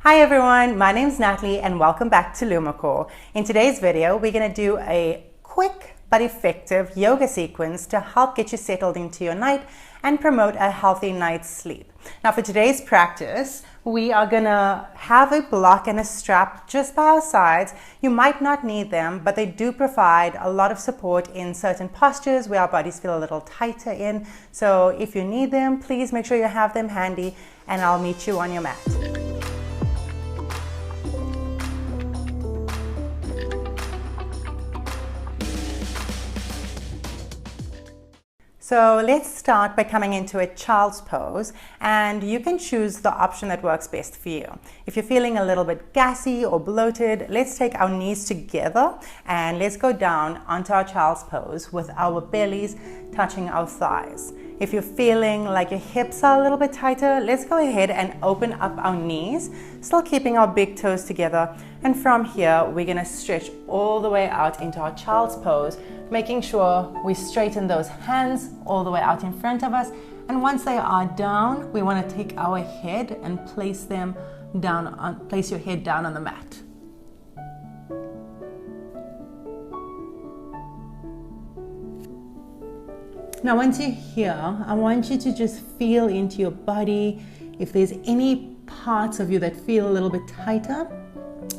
Hi everyone, my name is Natalie and welcome back to Luma. In today's video, we're going to do a quick but effective yoga sequence to help get you settled into your night and promote a healthy night's sleep. Now for today's practice, we are going to have a block and a strap just by our sides. You might not need them, but they do provide a lot of support in certain postures where our bodies feel a little tighter in. So if you need them, please make sure you have them handy and I'll meet you on your mat. So let's start by coming into a child's pose, and you can choose the option that works best for you. If you're feeling a little bit gassy or bloated, let's take our knees together and let's go down onto our child's pose with our bellies touching our thighs. If you're feeling like your hips are a little bit tighter, let's go ahead and open up our knees, still keeping our big toes together. And from here, we're gonna stretch all the way out into our child's pose, making sure we straighten those hands all the way out in front of us. And once they are down, we wanna take our head and place your head down on the mat. Now once you're here, I want you to just feel into your body. If there's any parts of you that feel a little bit tighter,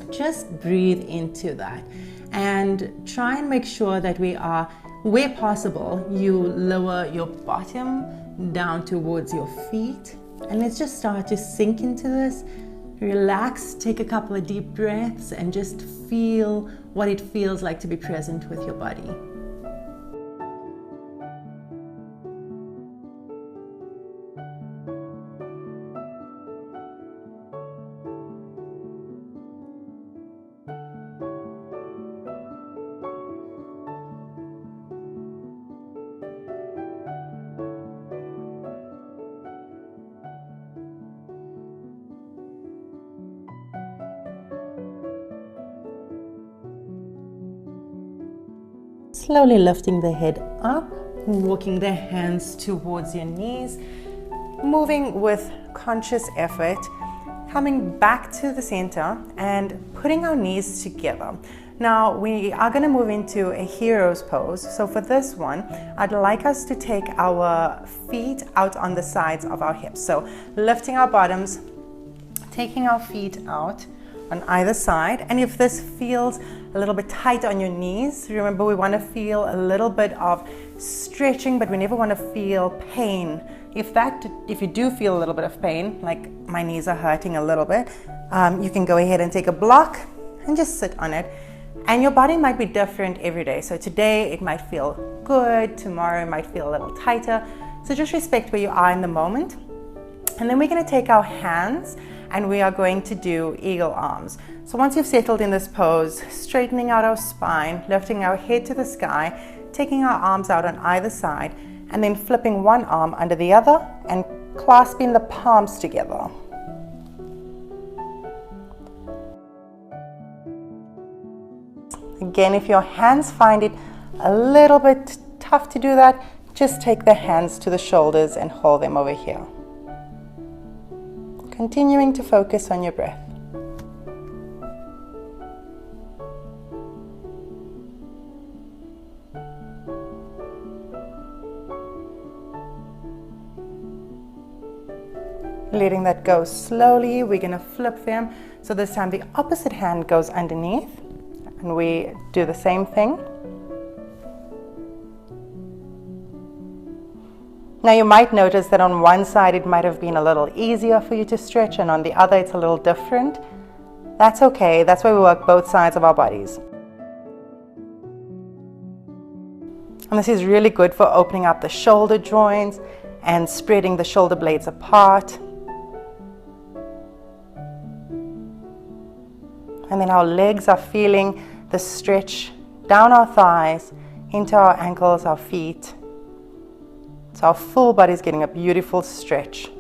just breathe into that. And try and make sure that where possible, you lower your bottom down towards your feet. And let's just start to sink into this. Relax, take a couple of deep breaths and just feel what it feels like to be present with your body. Slowly lifting the head up, walking the hands towards your knees, moving with conscious effort, coming back to the center and putting our knees together. Now we are going to move into a hero's pose. So for this one, I'd like us to take our feet out on the sides of our hips. So lifting our bottoms, taking our feet out on either side. And if this feels a little bit tight on your knees, remember we want to feel a little bit of stretching, but we never want to feel pain. If you do feel a little bit of pain, like my knees are hurting a little bit, you can go ahead and take a block and just sit on it. And your body might be different every day. So today it might feel good, tomorrow it might feel a little tighter. So just respect where you are in the moment. And then we're going to take our hands and we are going to do eagle arms. So once you've settled in this pose, straightening out our spine, lifting our head to the sky, taking our arms out on either side, and then flipping one arm under the other and clasping the palms together. Again, if your hands find it a little bit tough to do that, just take the hands to the shoulders and hold them over here. Continuing to focus on your breath. Letting that go slowly, we're going to flip them. So this time the opposite hand goes underneath and we do the same thing. Now you might notice that on one side it might have been a little easier for you to stretch and on the other it's a little different. That's okay, that's why we work both sides of our bodies. And this is really good for opening up the shoulder joints and spreading the shoulder blades apart. And then our legs are feeling the stretch down our thighs, into our ankles, our feet. So our full body is getting a beautiful stretch.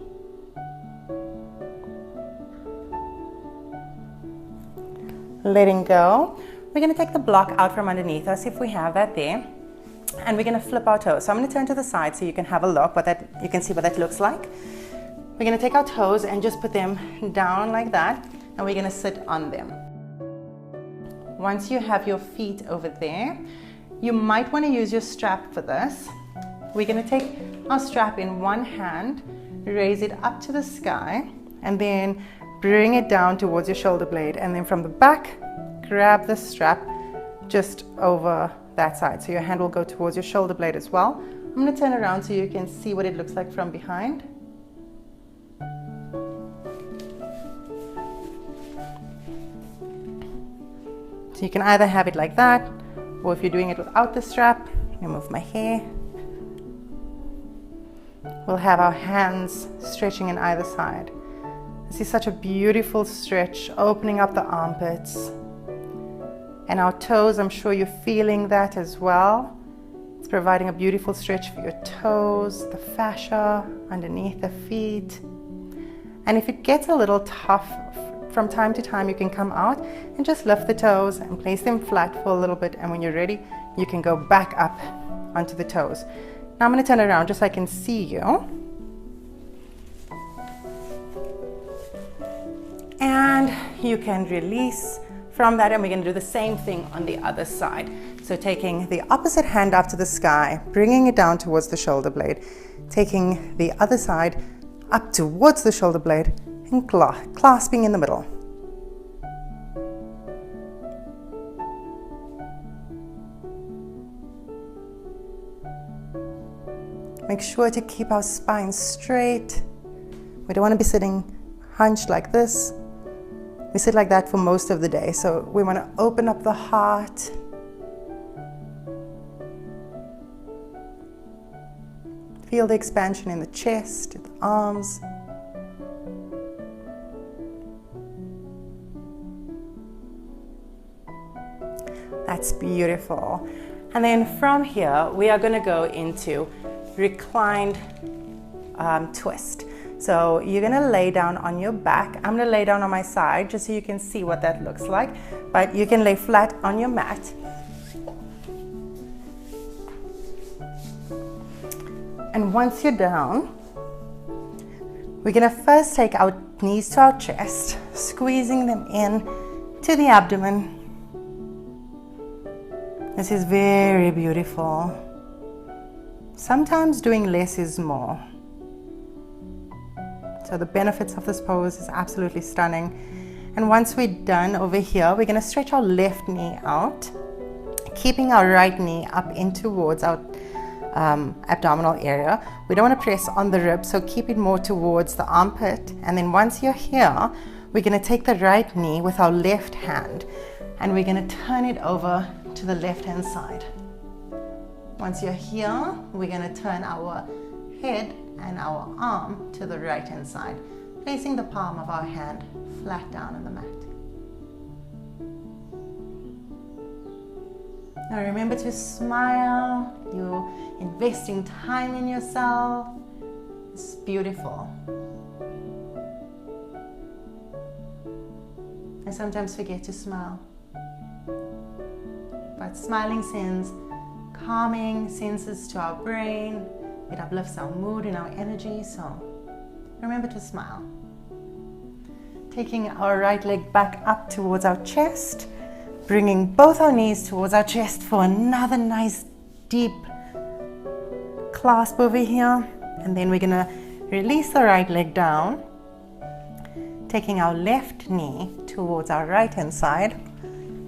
Letting go. We're going to take the block out from underneath us if we have that there. And we're going to flip our toes. So I'm going to turn to the side so you can have a look, you can see what that looks like. We're going to take our toes and just put them down like that. and we're going to sit on them. Once you have your feet over there, you might want to use your strap for this. We're going to take our strap in one hand, raise it up to the sky, and then bring it down towards your shoulder blade, and then from the back, grab the strap just over that side. So your hand will go towards your shoulder blade as well. I'm going to turn around so you can see what it looks like from behind. So you can either have it like that, or if you're doing it without the strap, remove my hair. We'll have our hands stretching on either side. This is such a beautiful stretch, opening up the armpits. And our toes, I'm sure you're feeling that as well. It's providing a beautiful stretch for your toes, the fascia underneath the feet. And if it gets a little tough, from time to time you can come out and just lift the toes and place them flat for a little bit, and when you're ready, you can go back up onto the toes. Now I'm going to turn around just so I can see you. And you can release from that, and we're going to do the same thing on the other side. So taking the opposite hand up to the sky, bringing it down towards the shoulder blade, taking the other side up towards the shoulder blade, and clasping in the middle. Make sure to keep our spine straight. We don't want to be sitting hunched like this. We sit like that for most of the day, so we want to open up the heart. Feel the expansion in the chest, the arms. That's beautiful. And then from here, we are going to go into reclined twist. So you're going to lay down on your back. I'm going to lay down on my side just so you can see what that looks like. But you can lay flat on your mat. And once you're down, we're going to first take our knees to our chest, squeezing them in to the abdomen. This is very beautiful. Sometimes doing less is more. So the benefits of this pose is absolutely stunning. And once we're done over here, we're going to stretch our left knee out, keeping our right knee up in towards our abdominal area. We don't want to press on the ribs, so keep it more towards the armpit. And then once you're here, we're going to take the right knee with our left hand, and we're going to turn it over to the left hand side. Once you're here, we're going to turn our head and our arm to the right hand side, placing the palm of our hand flat down on the mat. Now remember to smile. You're investing time in yourself. It's beautiful. I sometimes forget to smile, but smiling sends calming senses to our brain. It uplifts our mood and our energy, so remember to smile. Taking our right leg back up towards our chest, bringing both our knees towards our chest for another nice deep clasp over here. And then we're going to release the right leg down, taking our left knee towards our right hand side,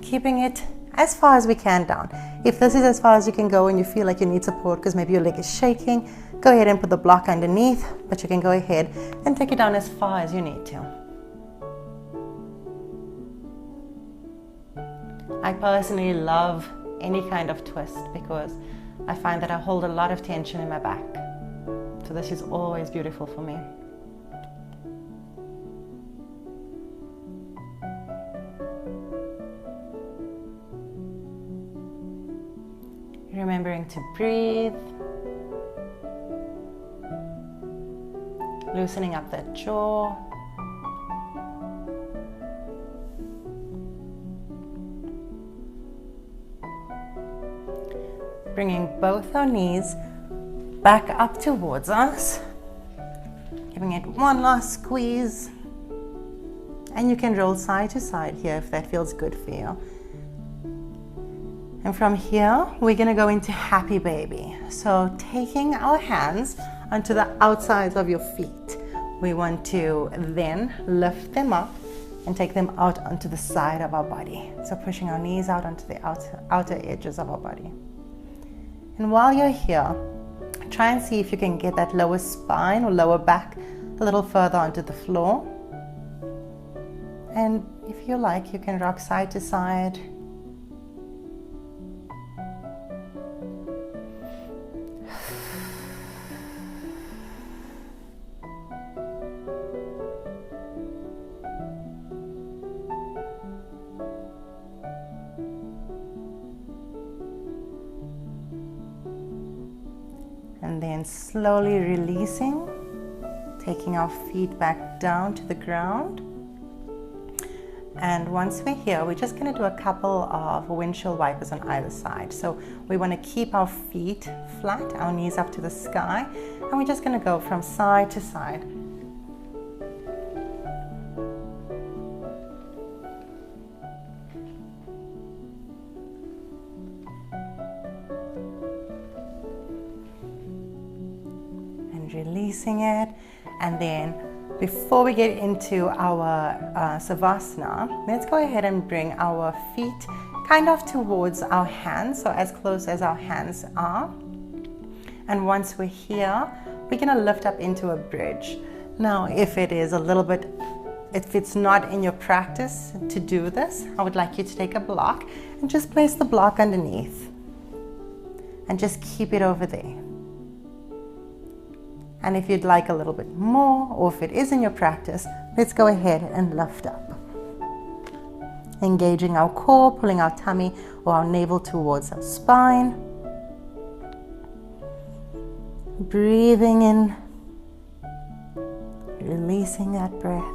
keeping it as far as we can down. If this is as far as you can go and you feel like you need support because maybe your leg is shaking, go ahead and put the block underneath, but you can go ahead and take it down as far as you need to. I personally love any kind of twist because I find that I hold a lot of tension in my back. So this is always beautiful for me. Remembering to breathe, loosening up that jaw. Bringing both our knees back up towards us, giving it one last squeeze, And you can roll side to side here if that feels good for you. And from here, we're gonna go into happy baby. So taking our hands onto the outsides of your feet, we want to then lift them up and take them out onto the side of our body. So pushing our knees out onto the outer edges of our body. And while you're here, try and see if you can get that lower spine or lower back a little further onto the floor. And if you like, you can rock side to side. And then slowly releasing, taking our feet back down to the ground. And once we're here, we're just going to do a couple of windshield wipers on either side. So we want to keep our feet flat, our knees up to the sky, and we're just going to go from side to side. And releasing it, and then before we get into our Savasana, let's go ahead and bring our feet kind of towards our hands, so as close as our hands are. And once we're here, we're gonna lift up into a bridge. Now, if it's not in your practice to do this, I would like you to take a block and just place the block underneath and just keep it over there. And if you'd like a little bit more, or if it is in your practice, let's go ahead and lift up. Engaging our core, pulling our tummy or our navel towards our spine. Breathing in, releasing that breath.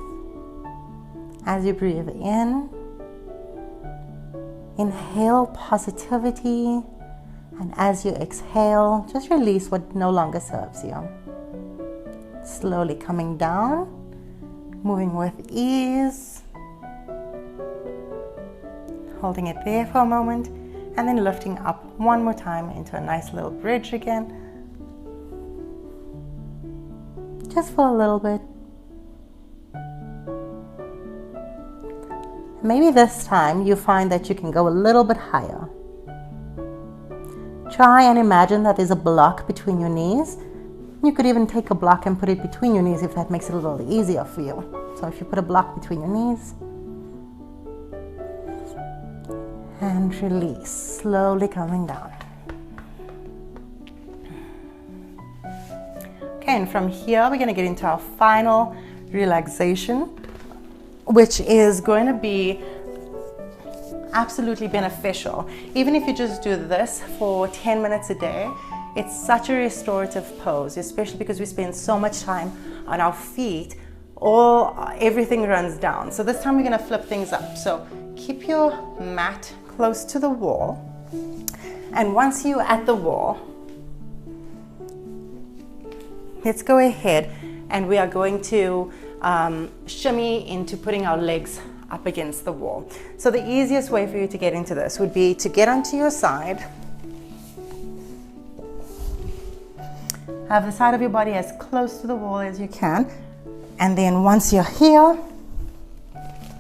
As you breathe in, inhale positivity, and as you exhale, just release what no longer serves you. Slowly coming down, moving with ease, holding it there for a moment, and then lifting up one more time into a nice little bridge again, just for a little bit. Maybe this time you find that you can go a little bit higher. Try and imagine that there's a block between your knees. You could even take a block and put it between your knees if that makes it a little easier for you. So if you put a block between your knees, and release, slowly coming down. Okay, and from here we're going to get into our final relaxation, which is going to be absolutely beneficial. Even if you just do this for 10 minutes a day, it's such a restorative pose, especially because we spend so much time on our feet, everything runs down. So this time we're going to flip things up. So keep your mat close to the wall, and once you're at the wall, let's go ahead and we are going to shimmy into putting our legs up against the wall. So the easiest way for you to get into this would be to get onto your side, have the side of your body as close to the wall as you can, and then once you're here,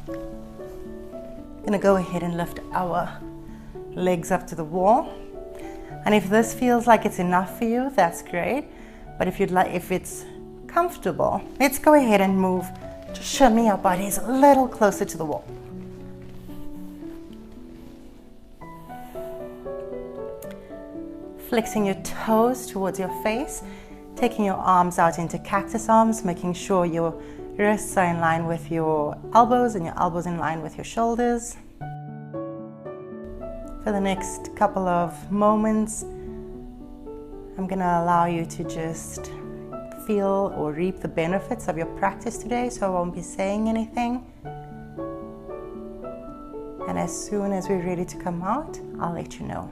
I'm gonna go ahead and lift our legs up to the wall. And if this feels like it's enough for you, that's great. But if it's comfortable, let's go ahead and move to shimmy our bodies a little closer to the wall. Flexing your toes towards your face, taking your arms out into cactus arms, making sure your wrists are in line with your elbows and your elbows in line with your shoulders. For the next couple of moments, I'm going to allow you to just feel or reap the benefits of your practice today, so I won't be saying anything. And as soon as we're ready to come out, I'll let you know.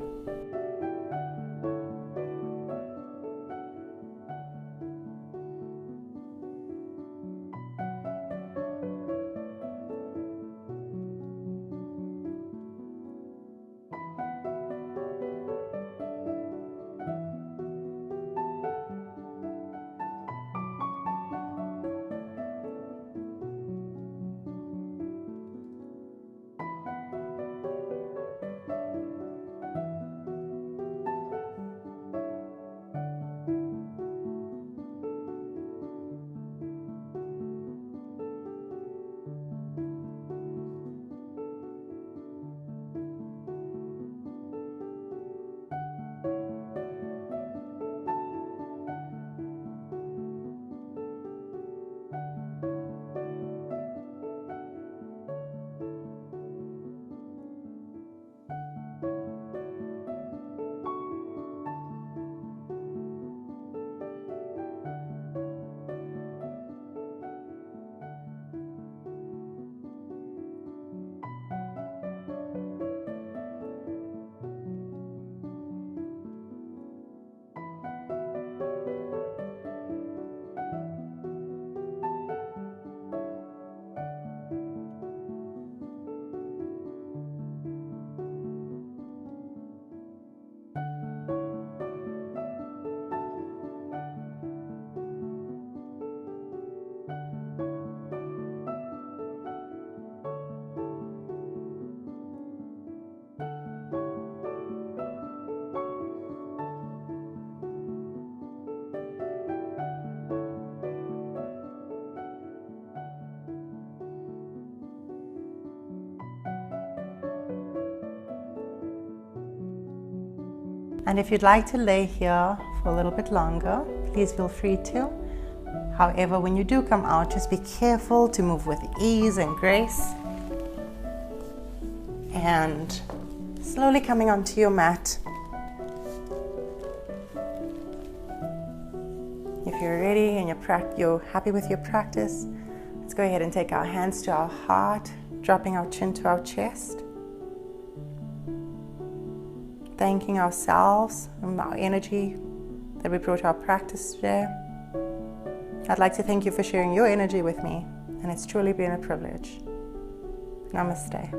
And if you'd like to lay here for a little bit longer, please feel free to. However, when you do come out, just be careful to move with ease and grace. And slowly coming onto your mat. If you're ready and you're happy with your practice, let's go ahead and take our hands to our heart, dropping our chin to our chest. Thanking ourselves and our energy that we brought to our practice today. I'd like to thank you for sharing your energy with me, and it's truly been a privilege. Namaste.